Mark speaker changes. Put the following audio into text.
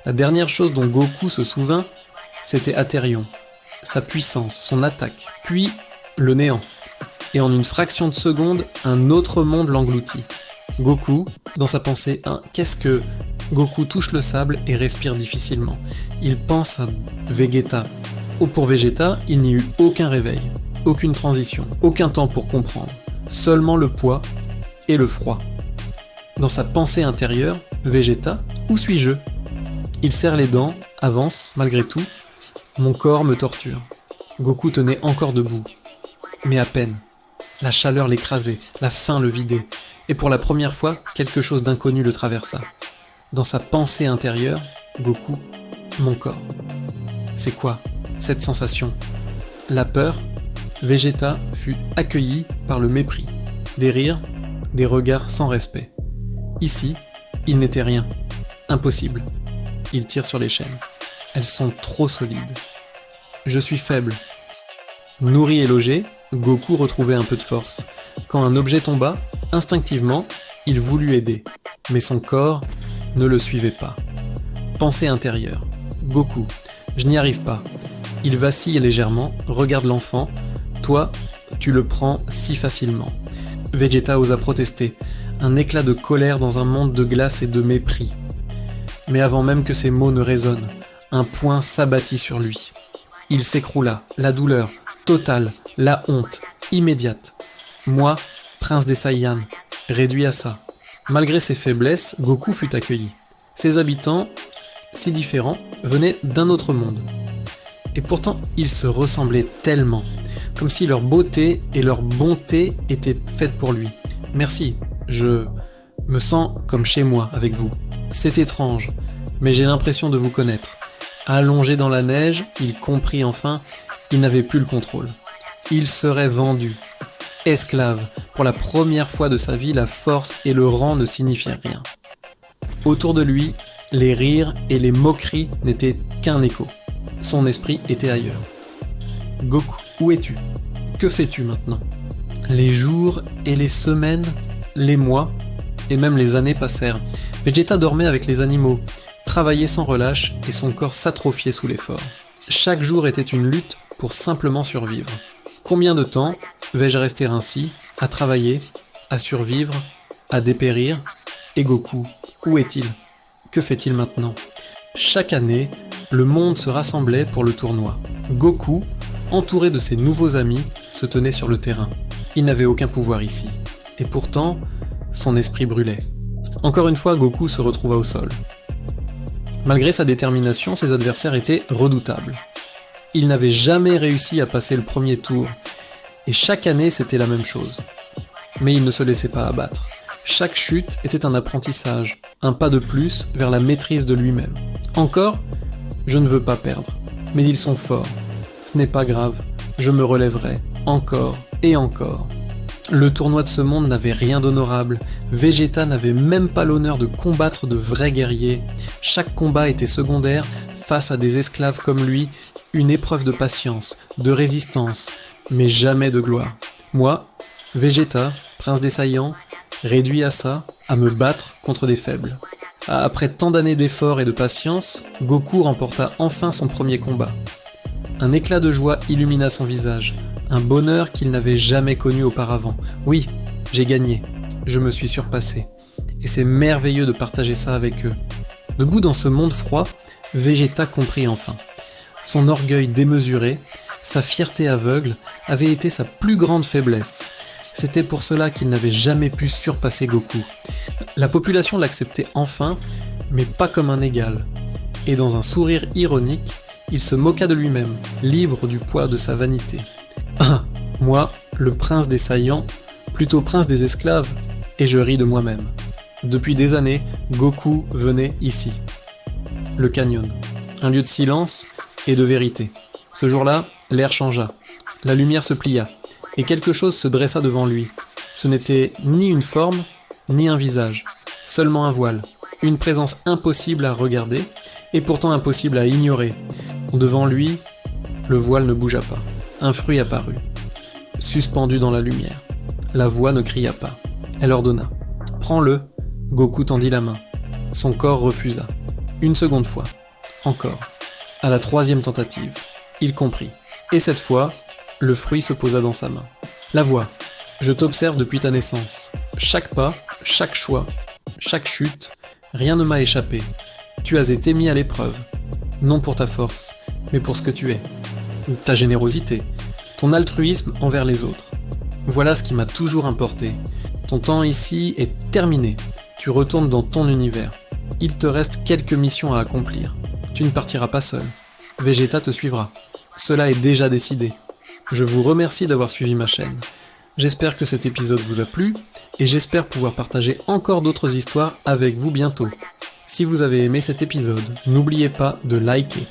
Speaker 1: La dernière chose dont Goku se souvint, c'était Aterion, sa puissance, son attaque, puis le néant. Et en une fraction de seconde, un autre monde l'engloutit. Goku, dans sa pensée, qu'est-ce que... Goku touche le sable et respire difficilement. Il pense à Vegeta. Pour Vegeta, il n'y eut aucun réveil, aucune transition, aucun temps pour comprendre. Seulement le poids et le froid. Dans sa pensée intérieure, Vegeta, où suis-je ? Il serre les dents, avance, malgré tout. Mon corps me torture. Goku tenait encore debout. Mais à peine. La chaleur l'écrasait, la faim le vidait. Et pour la première fois, quelque chose d'inconnu le traversa. Dans sa pensée intérieure, Goku, mon corps. C'est quoi, cette sensation ? La peur ? Vegeta fut accueilli par le mépris. Des rires, des regards sans respect. Ici, il n'était rien. Impossible. Il tire sur les chaînes. Elles sont trop solides. Je suis faible. Nourri et logé, Goku retrouvait un peu de force. Quand un objet tomba, instinctivement, il voulut aider. Mais son corps ne le suivait pas. Pensée intérieure. Goku, je n'y arrive pas. Il vacille légèrement, regarde l'enfant. Toi, tu le prends si facilement. Vegeta osa protester. Un éclat de colère dans un monde de glace et de mépris. Mais avant même que ces mots ne résonnent, un poing s'abattit sur lui. Il s'écroula, la douleur, totale, la honte, immédiate. Moi, prince des Saiyans, réduit à ça. Malgré ses faiblesses, Goku fut accueilli. Ses habitants, si différents, venaient d'un autre monde. Et pourtant, ils se ressemblaient tellement, comme si leur beauté et leur bonté étaient faites pour lui. Merci, je me sens comme chez moi avec vous. C'est étrange, mais j'ai l'impression de vous connaître. Allongé dans la neige, il comprit enfin, il n'avait plus le contrôle. Il serait vendu. Esclave, pour la première fois de sa vie, la force et le rang ne signifiaient rien. Autour de lui, les rires et les moqueries n'étaient qu'un écho. Son esprit était ailleurs. Goku, où es-tu ? Que fais-tu maintenant ? Les jours et les semaines, les mois et même les années passèrent. Vegeta dormait avec les animaux, travaillait sans relâche et son corps s'atrophiait sous l'effort. Chaque jour était une lutte pour simplement survivre. Combien de temps vais-je rester ainsi, à travailler, à survivre, à dépérir ? Et Goku, où est-il ? Que fait-il maintenant ? Chaque année, le monde se rassemblait pour le tournoi. Goku, entouré de ses nouveaux amis, se tenait sur le terrain. Il n'avait aucun pouvoir ici. Et pourtant, son esprit brûlait. Encore une fois, Goku se retrouva au sol. Malgré sa détermination, ses adversaires étaient redoutables. Il n'avait jamais réussi à passer le premier tour, et chaque année c'était la même chose. Mais il ne se laissait pas abattre. Chaque chute était un apprentissage, un pas de plus vers la maîtrise de lui-même. Encore, je ne veux pas perdre, mais ils sont forts. Ce n'est pas grave, je me relèverai, encore et encore. Le tournoi de ce monde n'avait rien d'honorable, Vegeta n'avait même pas l'honneur de combattre de vrais guerriers. Chaque combat était secondaire, face à des esclaves comme lui, une épreuve de patience, de résistance, mais jamais de gloire. Moi, Vegeta, prince des Saiyans, réduit à ça, à me battre contre des faibles. Après tant d'années d'efforts et de patience, Goku remporta enfin son premier combat. Un éclat de joie illumina son visage, un bonheur qu'il n'avait jamais connu auparavant. Oui, j'ai gagné, je me suis surpassé, et c'est merveilleux de partager ça avec eux. Debout dans ce monde froid, Vegeta comprit enfin. Son orgueil démesuré, sa fierté aveugle, avait été sa plus grande faiblesse. C'était pour cela qu'il n'avait jamais pu surpasser Goku. La population l'acceptait enfin, mais pas comme un égal. Et dans un sourire ironique, il se moqua de lui-même, libre du poids de sa vanité. Ah, moi, le prince des Saiyans, plutôt prince des esclaves, et je ris de moi-même. Depuis des années, Goku venait ici. Le canyon. Un lieu de silence et de vérité. Ce jour-là, l'air changea. La lumière se plia, et quelque chose se dressa devant lui. Ce n'était ni une forme, ni un visage, seulement un voile. Une présence impossible à regarder, et pourtant impossible à ignorer. Devant lui, le voile ne bougea pas. Un fruit apparut, suspendu dans la lumière. La voix ne cria pas. Elle ordonna. « Prends-le !» Goku tendit la main. Son corps refusa. Une seconde fois. Encore. À la 3e tentative, il comprit. Et cette fois, le fruit se posa dans sa main. La voix. Je t'observe depuis ta naissance. Chaque pas, chaque choix, chaque chute, rien ne m'a échappé. Tu as été mis à l'épreuve. Non pour ta force, mais pour ce que tu es. Ta générosité, ton altruisme envers les autres. Voilà ce qui m'a toujours importé. Ton temps ici est terminé. Tu retournes dans ton univers. Il te reste quelques missions à accomplir. Tu ne partiras pas seul. Vegeta te suivra. Cela est déjà décidé. Je vous remercie d'avoir suivi ma chaîne. J'espère que cet épisode vous a plu, et j'espère pouvoir partager encore d'autres histoires avec vous bientôt. Si vous avez aimé cet épisode, n'oubliez pas de liker.